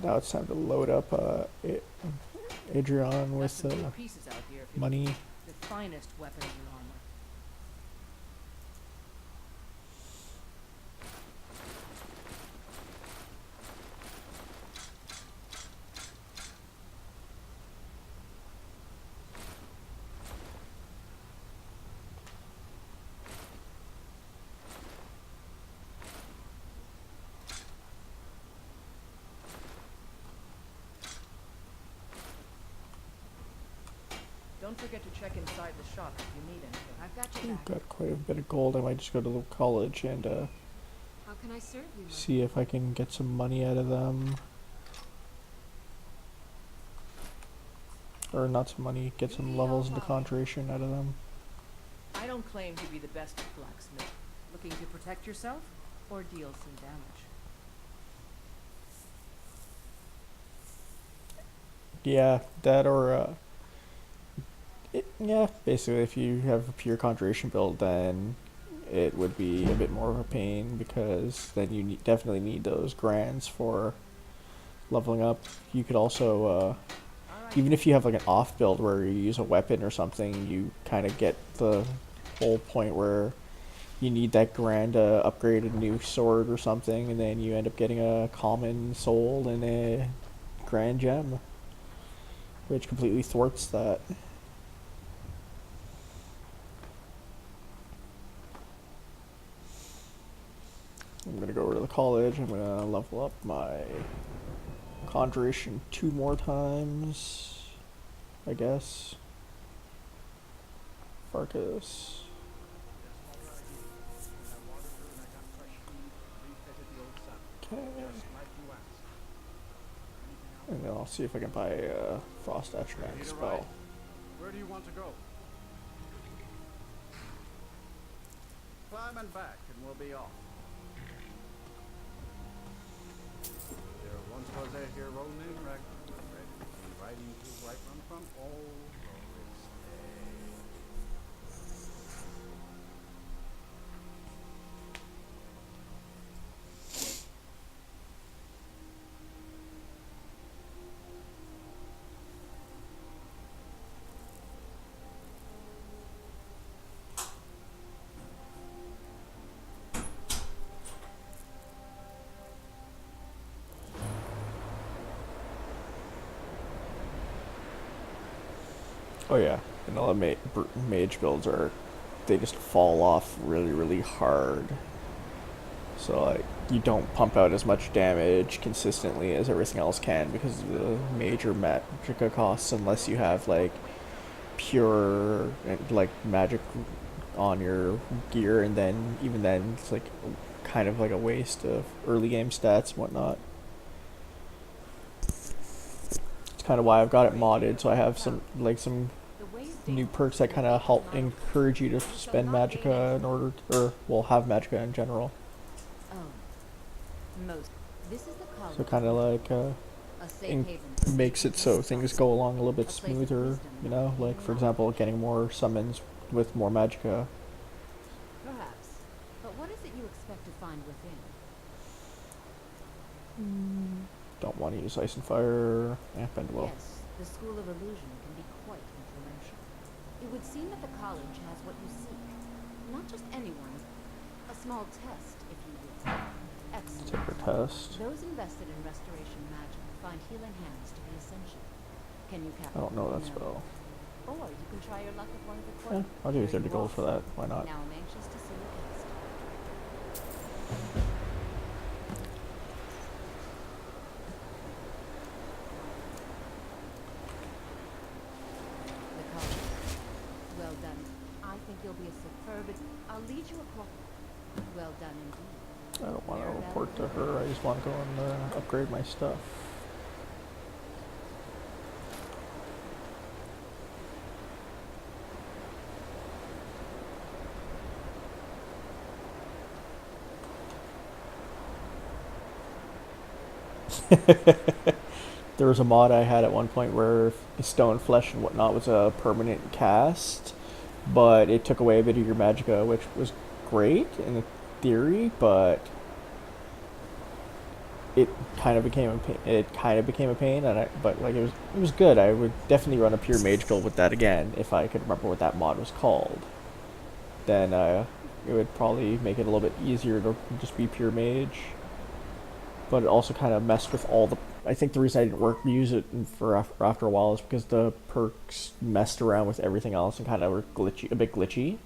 Now it's time to load up Adrian with Some good pieces out here if you money. look for the finest weapons and armor. Don't forget to check inside the shop if you need anything. I've got your back. Got quite a bit of gold. I might just go to the college and How can I serve you? see if I can get some money out of them. Or not some money, get some levels into conjuration out of them. I don't claim to be the best at blacksmith. Looking to protect yourself or deal some damage? Yeah, that or yeah, basically if you have a pure conjuration build, then it would be a bit more of a pain because then you definitely need those grands for leveling up. You could also, even if you have like an off build where you use a weapon or something, you kind of get the whole point where you need that grand upgrade a new sword or something, and then you end up getting a common soul and a grand gem, which completely thwarts that. I'm gonna go over to the college. I'm gonna level up my conjuration 2 more times, I guess. Farkas. Okay. And then I'll see if I can buy a Frost Atronach spell. Where do you want to go? Climb and back, and we'll be off. There once was a hero named Ragnar, ready to be riding his right run from all glorious day. Oh yeah, and all the mage builds are, they just fall off really, really hard. So like, you don't pump out as much damage consistently as everything else can because of the major magicka costs, unless you have like pure like magic on your gear, and then even then it's like kind of like a waste of early game stats and whatnot. It's kind of why I've got it modded, so I have some new perks that kind of help encourage you to spend magicka in order to, or well, have magicka in general. So kind of like makes it so things go along a little bit smoother, you know, like for example getting more summons with more magicka. Perhaps. But what is it you expect to find within? Don't want to use ice and fire. Bend will. Yes, the School of Illusion can be quite influential. It would seem that the college has what you seek. Not just anyone. A small test, if you will. Excellent. Take a test. Those invested in restoration magic find healing hands to be essential. Can you capture? I don't know that spell. Or you can try your luck at one of the Yeah, courts. I'll give you 30 gold for that. Why not? Now I'm anxious to see your cast. The college. Well done. I think you'll be a superb. I'll lead you across. Well done indeed. I don't want to report to her. I just want to go and upgrade my stuff. There was a mod I had at one point where stone flesh and whatnot was a permanent cast, but it took away a bit of your magicka, which was great in theory, but it kind of became a pain. It kind of became a pain, but like it was good. I would definitely run a pure mage build with that again if I could remember what that mod was called. Then it would probably make it a little bit easier to just be pure mage. But it also kind of messed with all the. I think the reason I didn't use it for after a while is because the perks messed around with everything else and kind of were glitchy, a bit glitchy.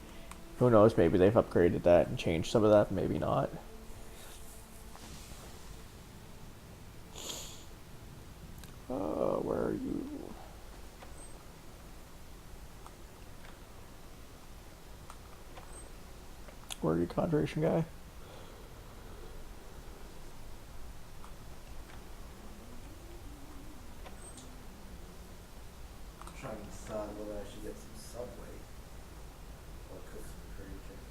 Who knows? Maybe they've upgraded that and changed some of that. Maybe not. Where are you? Where are you, Conjuration guy? I'm trying to decide whether I should get some Subway or cook some curry chicken.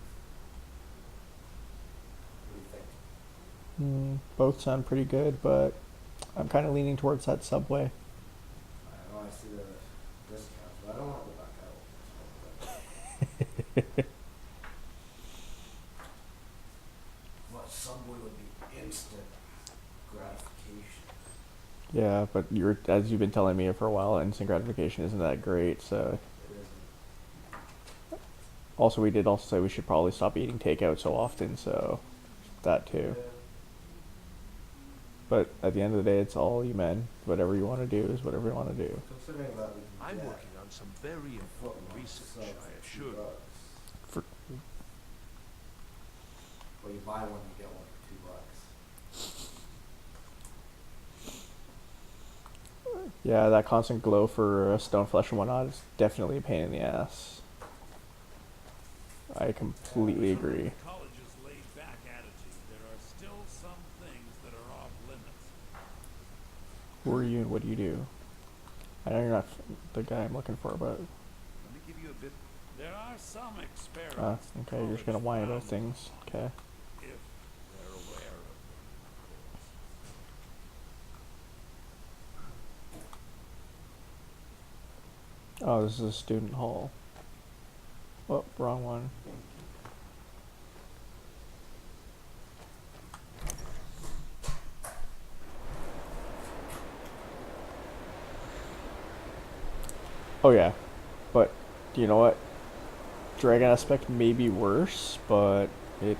What do you think? Both sound pretty good, but I'm kind of leaning towards that Subway. I know I see the discounts, but I don't want to go back out. Well, Subway would be instant gratification. Yeah, but as you've been telling me for a while, instant gratification isn't that great. So It isn't. also we did also say we should probably stop eating takeout so often. So that too. Yeah. But at the end of the day, it's all you men. Whatever you want to do is whatever you want to do. Considering that we can I'm get working on some very important footlong research, subs I for assure you. $2. For, Or you buy one, you get one for $2. yeah, that constant glow for stone flesh and whatnot is definitely a pain in the ass. I completely agree. The college's laid-back attitude, there are still some things that are off limits. Who are you and what do you do? I know you're not the guy I'm looking for, but Let me give you a bit. There are some experiments. the okay, you're just gonna college whine about frowns things. on, Okay. if they're aware of them, of course. Oh, this is a student hall. Oh, wrong one. Oh yeah, but you know what? Dragon aspect may be worse, but it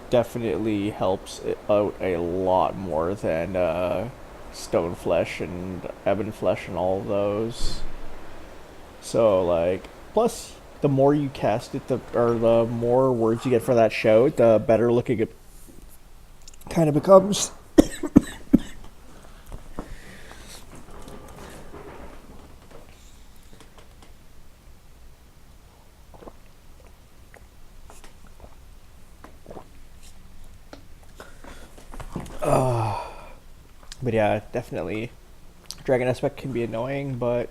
definitely helps it out a lot more than stone flesh and ebon flesh and all of those. So like, plus the more you cast it, the more words you get for that shout, the better looking it kind of becomes. But yeah, definitely. Dragon aspect can be annoying, but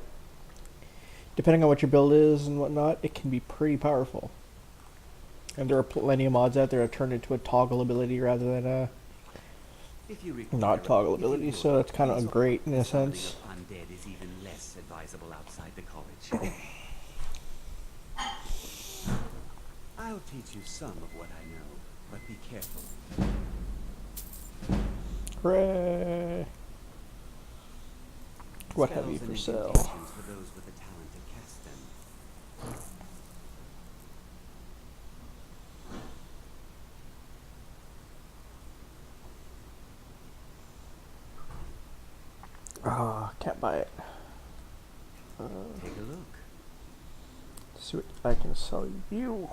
depending on what your build is and whatnot, it can be pretty powerful. And there are plenty of mods out there that turn into a toggle ability rather than a If you require not it, toggle if you ability, would, so it's kind of please great in a starting sense. of undead is even less advisable outside the college. I'll teach you some of what I know, but be careful. Hooray! What have you Spells for and sale? incantations for those with the talent to cast them. Ah, can't buy it. Take a look. See what I can sell you.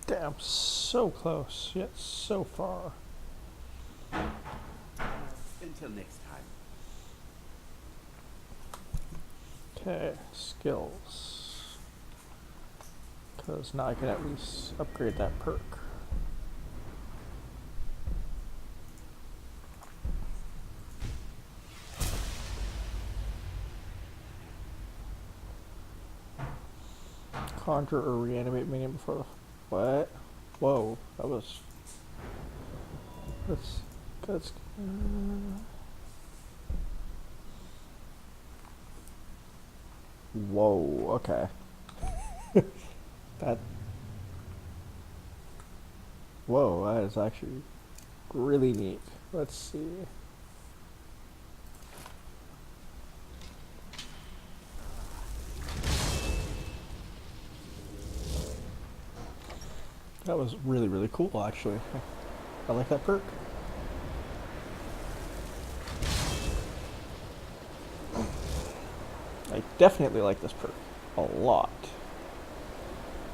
Damn, so close, yet so far. Until next time. Okay, skills. Because now I can at least upgrade that perk. Conjure or reanimate minion before the... What? Whoa, that was... That's... Whoa, okay. That. Whoa, that is actually really neat. Let's see. That was really, really cool, actually. I like that perk. I definitely like this perk a lot.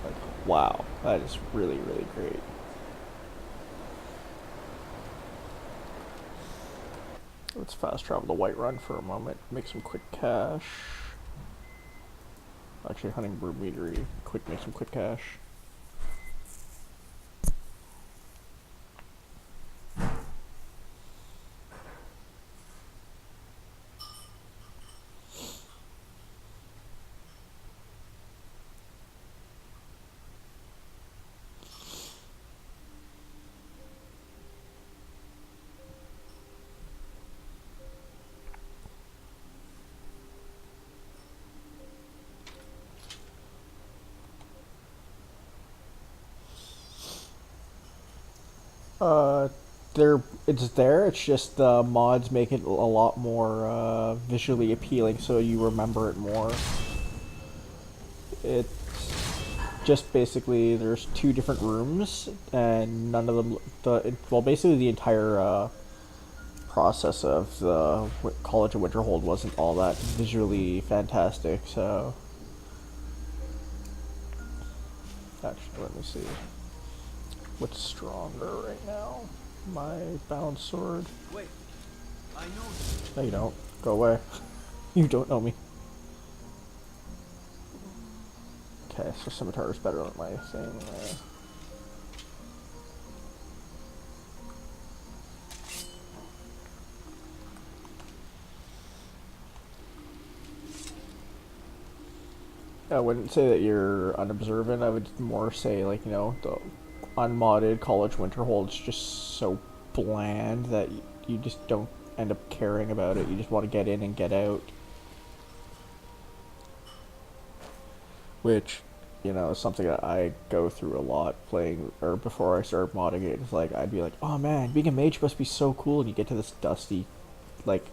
Like, wow, that is really, really great. Let's fast travel to Whiterun for a moment, make some quick cash. Actually, hunting bird meadery, make some quick cash. Uh, it's there. It's just the mods make it a lot more visually appealing, so you remember it more. It's just basically there's two different rooms, and none of them well, basically the entire process of the College of Winterhold wasn't all that visually fantastic. So actually, let me see. What's stronger right now? My bound sword. Wait, I know No, you don't. Go away. You don't know me. Okay, so scimitar is better than my thing. I wouldn't say that you're unobservant. I would more say, like, the unmodded College Winterhold is just so bland that you just don't end up caring about it. You just want to get in and get out. Which, is something that I go through a lot playing, or before I start modding it. It's like, I'd be like, oh man, being a mage must be so cool. And you get to this dusty, like,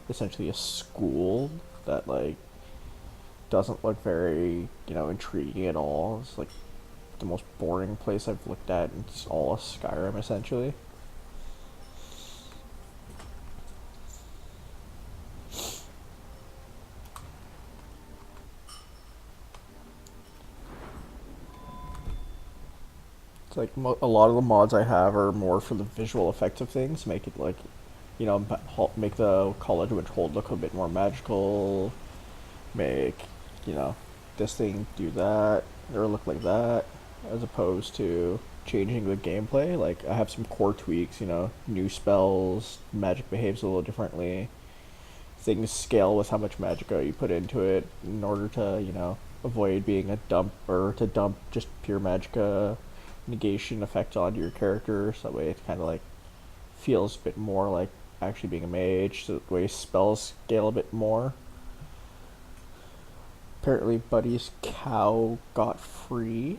essentially a school that, like, doesn't look very, intriguing at all. It's like the most boring place I've looked at. It's all a Skyrim, essentially. It's like a lot of the mods I have are more for the visual effects of things, make it like, make the College of Winterhold look a bit more magical, make, you know, this thing do that, or look like that, as opposed to changing the gameplay. Like, I have some core tweaks, new spells, magic behaves a little differently, things scale with how much magicka you put into it in order to, avoid being a dump, or to dump just pure magicka negation effect onto your character, so that way it kind of like feels a bit more like actually being a mage, so the way spells scale a bit more. Apparently Buddy's cow got free.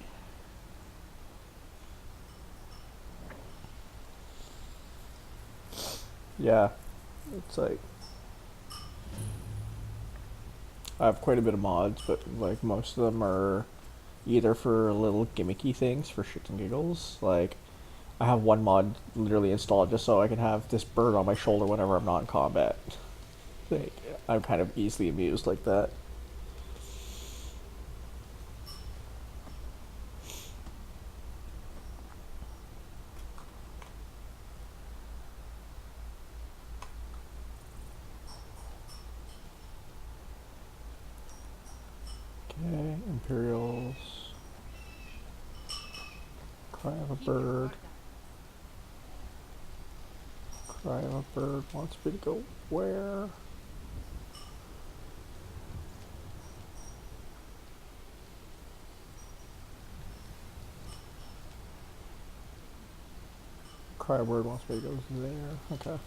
Yeah, it's like I have quite a bit of mods, but like most of them are either for little gimmicky things for shits and giggles. Like, I have one mod literally installed just so I can have this bird on my shoulder whenever I'm not in combat. Like, I'm kind of easily amused like that. Okay, Imperials. Cry of a bird. Cry of a bird wants me to go where? Cry of a bird wants me to go there. Okay.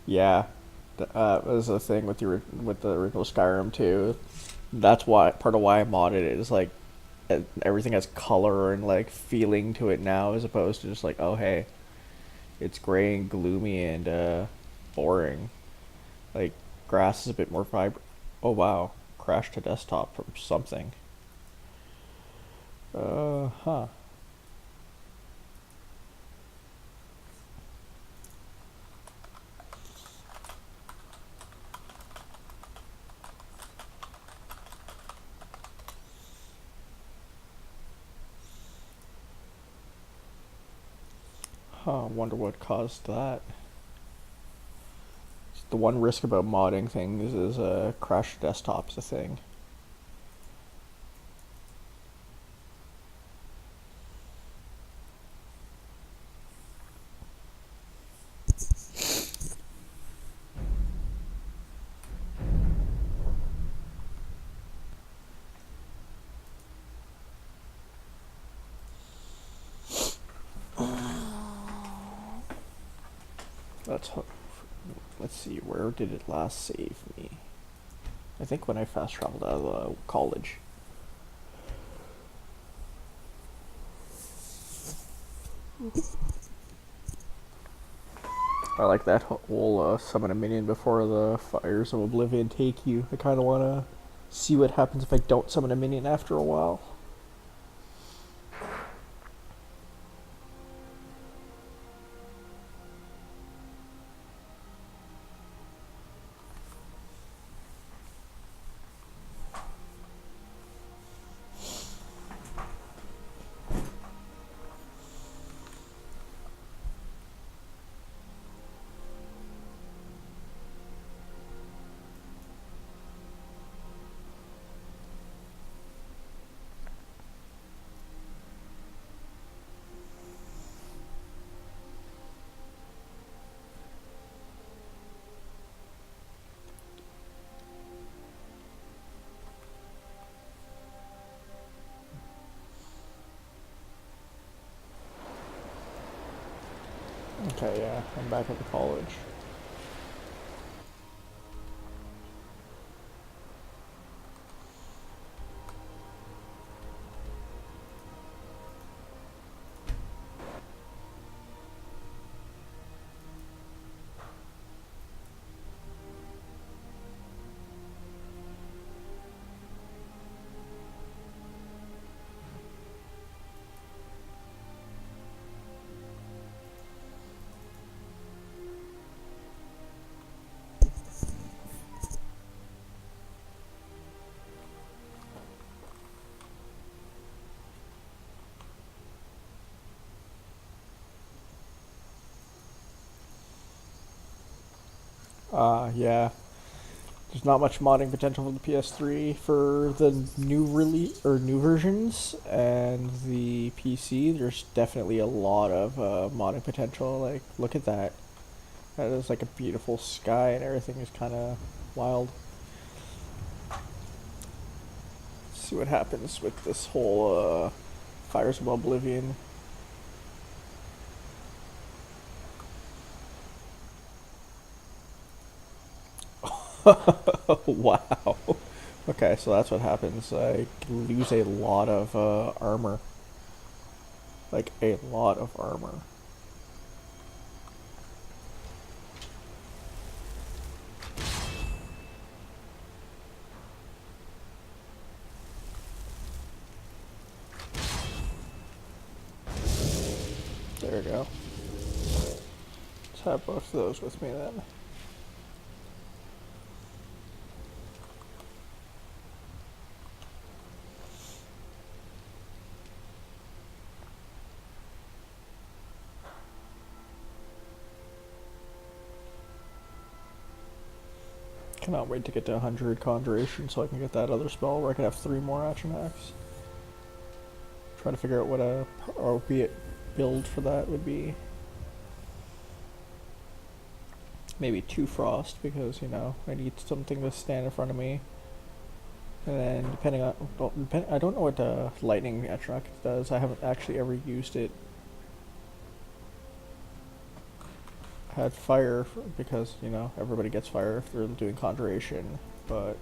Yeah, was a thing with with the original Skyrim too. That's why part of why I modded it is like everything has color and like feeling to it now, as opposed to just like, oh hey, it's gray and gloomy and boring. Like grass is a bit more vibrant. Oh wow, crash to desktop from something. Huh. Huh, wonder what caused that. The one risk about modding things is crash desktop's a thing. Let's let's see, where did it last save me? I think when I fast traveled out of college. I like that whole summon a minion before the fires of oblivion take you. I kind of want to see what happens if I don't summon a minion after a while. Okay, yeah, I'm back at the college. Yeah. There's not much modding potential for the PS3 for the new release or new versions, and the PC. There's definitely a lot of modding potential. Like, look at that. That is like a beautiful sky, and everything is kind of wild. Let's see what happens with this whole Fires of Oblivion. Wow. Okay, so that's what happens. I lose a lot of armor. Like, a lot of armor. There we go. Let's have both of those with me then. Cannot wait to get to 100 Conjuration so I can get that other spell where I can have 3 more action hacks. Trying to figure out what a appropriate build for that would be. Maybe 2 Frost because, you know, I need something to stand in front of me. And then depending on, well, I don't know what Lightning action hack does. I haven't actually ever used it. I had fire because, you know, everybody gets fire if they're doing conjuration, but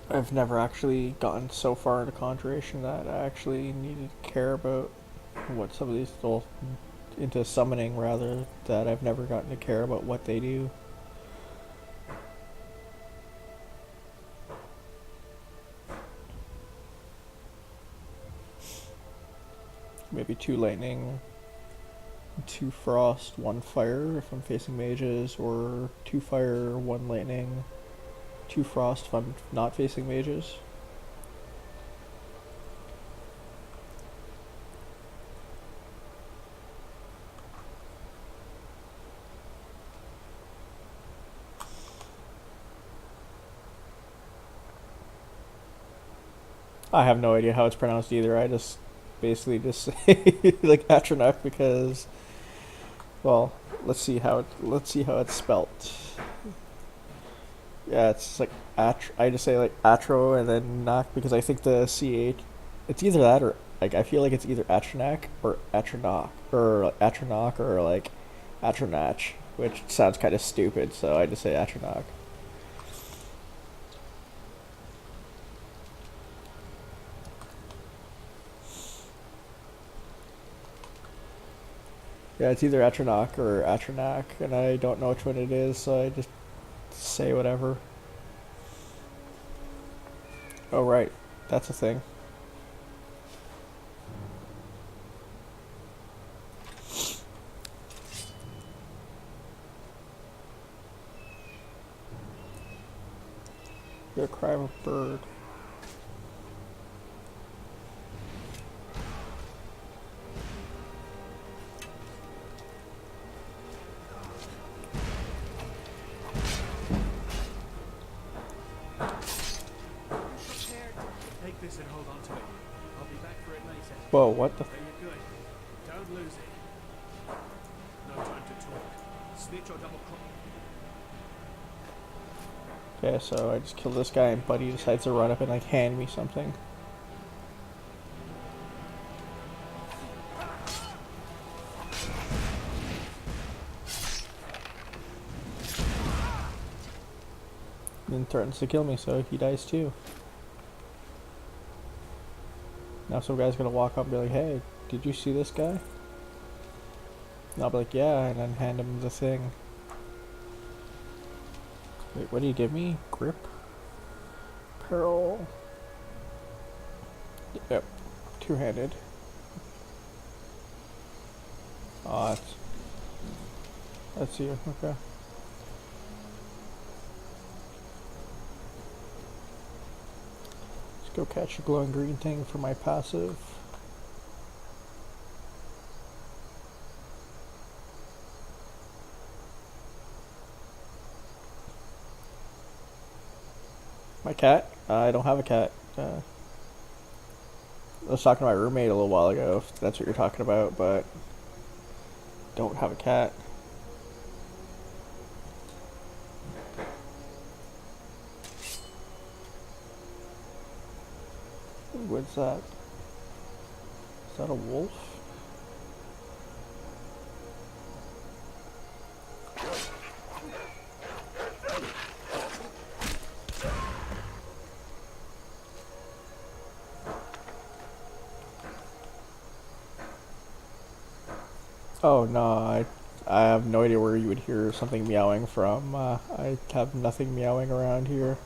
I've never actually gotten so far into conjuration that I actually needed to care about what some of these, well, into summoning rather, that I've never gotten to care about what they do. Maybe 2 lightning, 2 frost, 1 fire if I'm facing mages, or 2 fire, 1 lightning, 2 frost if I'm not facing mages. I have no idea how it's pronounced either. I just basically just say like Atronach because, well, let's see how it's spelt. Yeah, it's like I just say like Atro and then Nak because I think the CH, it's either that or like I feel like it's either Atronach or Atronach or Atronach or like Atronach, which sounds kind of stupid, so I just say Atronach. Yeah, it's either Atronach or Atronach, and I don't know which one it is, so I just say whatever. Oh, right. That's a thing. The cry of a bird. Take this and hold on to it. I'll be back for it later. Whoa, what the? Are you good? Don't lose it. No time to talk. Snitch or double cross. Okay, so I just killed this guy, and Buddy decides to run up and like hand me something. And threatens to kill me, so he dies too. Now some guy's gonna walk up and be like, "Hey, did you see this guy?" And I'll be like, "Yeah," and then hand him the thing. Wait, what do you give me? Grip? Peril? Yep. 2-handed. Oh, that's you. Okay. Let's go catch a glowing green thing for my passive. My cat? I don't have a cat. I was talking to my roommate a little while ago, if that's what you're talking about, but don't have a cat. What's that? Is that a wolf? Oh no, I have no idea where you would hear something meowing from. I have nothing meowing around here.